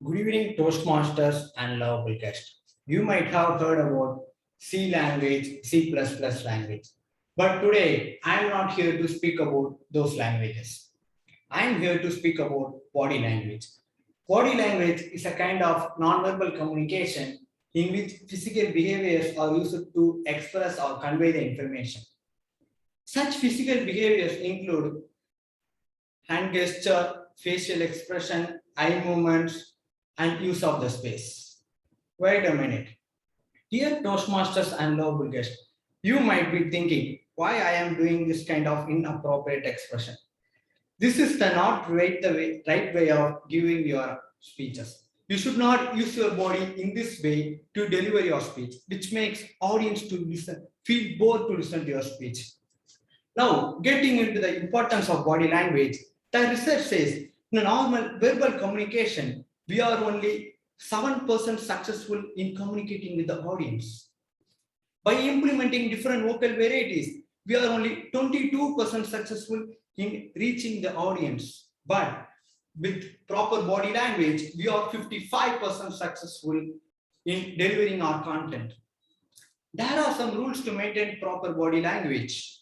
Good evening, Toastmasters and lovable guests. You might have heard about C language, C++ language. But today, I am not here to speak about those languages. I am here to speak about body language. Body language is a kind of nonverbal communication in which physical behaviors are used to express or convey the information. Such physical behaviors include hand gesture, facial expression, eye movements, and use of the space. Wait a minute. Dear Toastmasters and lovable guests, you might be thinking why I am doing this kind of inappropriate expression. This is the not right way of giving your speeches. You should not use your body in this way to deliver your speech, which makes audience to listen, feel bored to listen to your speech. Now, getting into the importance of body language, the research says in a normal verbal communication, we are only 7% successful in communicating with the audience. By implementing different vocal varieties, we are only 22% successful in reaching the audience. But with proper body language, we are 55% successful in delivering our content. There are some rules to maintain proper body language.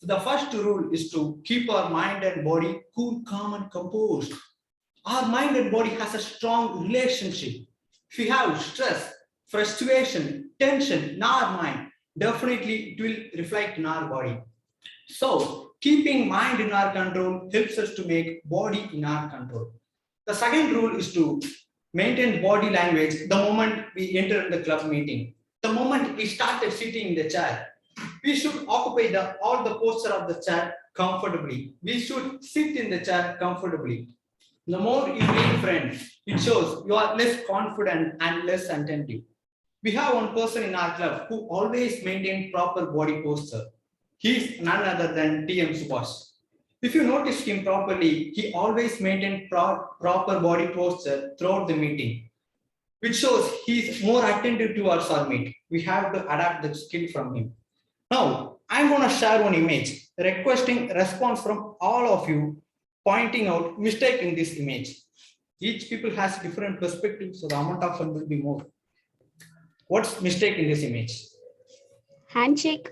The first rule is to keep our mind and body cool, calm, and composed. Our mind and body has a strong relationship. If we have stress, frustration, tension in our mind, definitely it will reflect in our body. So, keeping mind in our control helps us to make body in our control. The second rule is to maintain body language the moment we enter the club meeting. The moment we started sitting in the chair, we should occupy all the posture of the chair comfortably. We should sit in the chair comfortably. The more you lean front, it shows you are less confident and less attentive. We have one person in our club who always maintains proper body posture. He is none other than TM Subhash. If you notice him properly, he always maintains proper body posture throughout the meeting, which shows he is more attentive towards our meet. We have to adapt the skill from him. Now, I'm going to share one image, requesting response from all of you, pointing out mistake in this image. Each people has different perspectives, so the amount of fun will be more. What's mistake in this image? Handshake.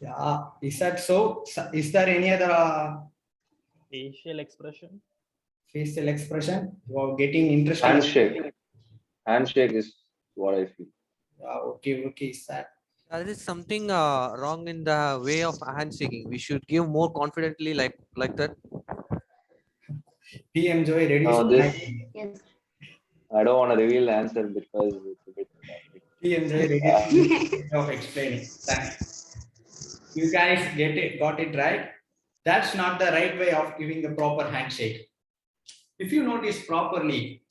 Yeah, is that so? Is there any other facial expression? Facial expression? You are getting interested. Handshake. Handshake is what I feel. Yeah, okay, is that? There is something wrong in the way of handshaking. We should give more confidently like that. PM Joy ready? No, this Yes. I don't want to reveal the answer because it's a bit. PM Joy ready of explaining. Thanks. You guys got it right. That's not the right way of giving a proper handshake. If you notice properly,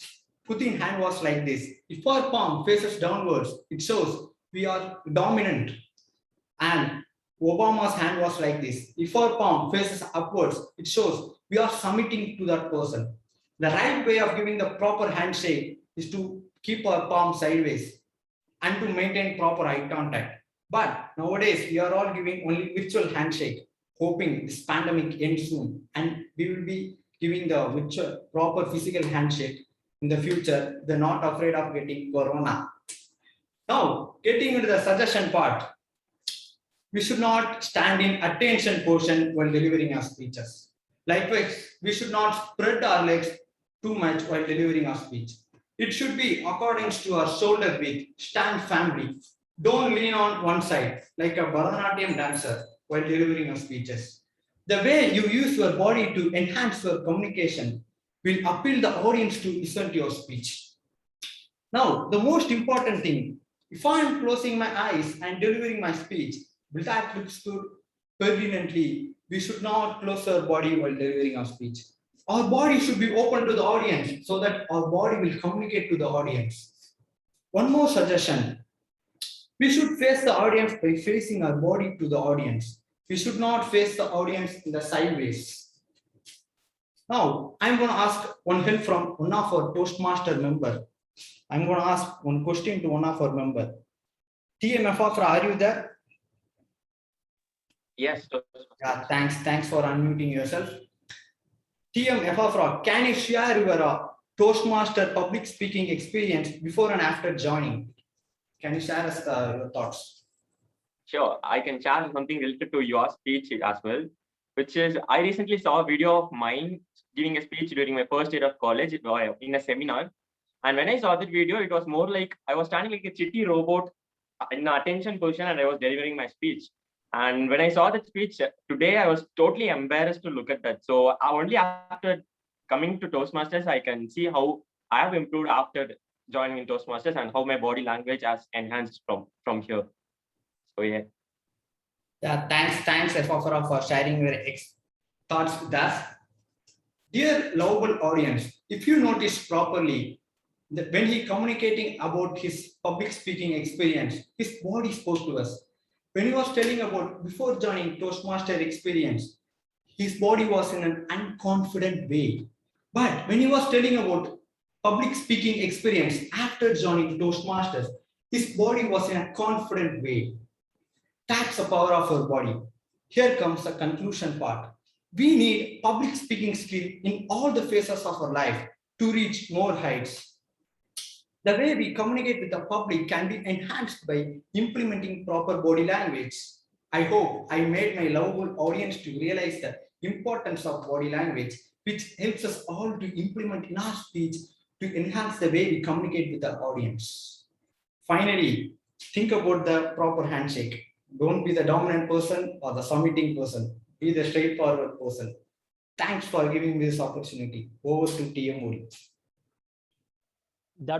Putin's hand was like this. If our palm faces downwards, it shows we are dominant. And Obama's hand was like this. If our palm faces upwards, it shows we are submitting to that person. The right way of giving the proper handshake is to keep our palm sideways and to maintain proper eye contact. But nowadays, we are all giving only virtual handshake, hoping this pandemic ends soon. And we will be giving the virtual, proper physical handshake in the future. They're not afraid of getting corona. Now, getting into the suggestion part, we should not stand in attention portion while delivering our speeches. Likewise, we should not spread our legs too much while delivering our speech. It should be according to our shoulder width, stand firmly. Don't lean on one side like a Bharatanatyam dancer while delivering your speeches. The way you use your body to enhance your communication will appeal the audience to listen to your speech. Now, the most important thing, if I am closing my eyes and delivering my speech, will that look good pertinently? We should not close our body while delivering our speech. Our body should be open to the audience so that our body will communicate to the audience. One more suggestion. We should face the audience by facing our body to the audience. We should not face the audience in the sideways. Now, I'm going to ask one help from one of our Toastmaster member. I'm going to ask one question to one of our member. TMF, are you there? Yes. Yeah, thanks for unmuting yourself. TMF, can you share your Toastmaster public speaking experience before and after joining. Can you share us your thoughts? Sure, I can share something related to your speech as well, which is I recently saw a video of mine giving a speech during my first year of college in a seminar. And when I saw that video, it was more like I was standing like a chitty robot in an attention position and I was delivering my speech. And when I saw that speech today, I was totally embarrassed to look at that. So only after coming to Toastmasters, I can see how I have improved after joining in Toastmasters and how my body language has enhanced from here. So yeah. Yeah, thanks, Efafra, for sharing your thoughts with us. Dear lovable audience, if you notice properly, that when he communicating about his public speaking experience, his body spoke to us. When he was telling about before joining Toastmaster experience, his body was in an unconfident way. But when he was telling about public speaking experience after joining Toastmasters, his body was in a confident way. That's the power of our body. Here comes the conclusion part. We need public speaking skill in all the phases of our life to reach more heights. The way we communicate with the public can be enhanced by implementing proper body language. I hope I made my lovable audience to realize the importance of body language, which helps us all to implement in our speech to enhance the way we communicate with the audience. Finally, think about the proper handshake. Don't be the dominant person or the submitting person. Be the straightforward person. Thanks for giving me this opportunity. Over to TM Modi.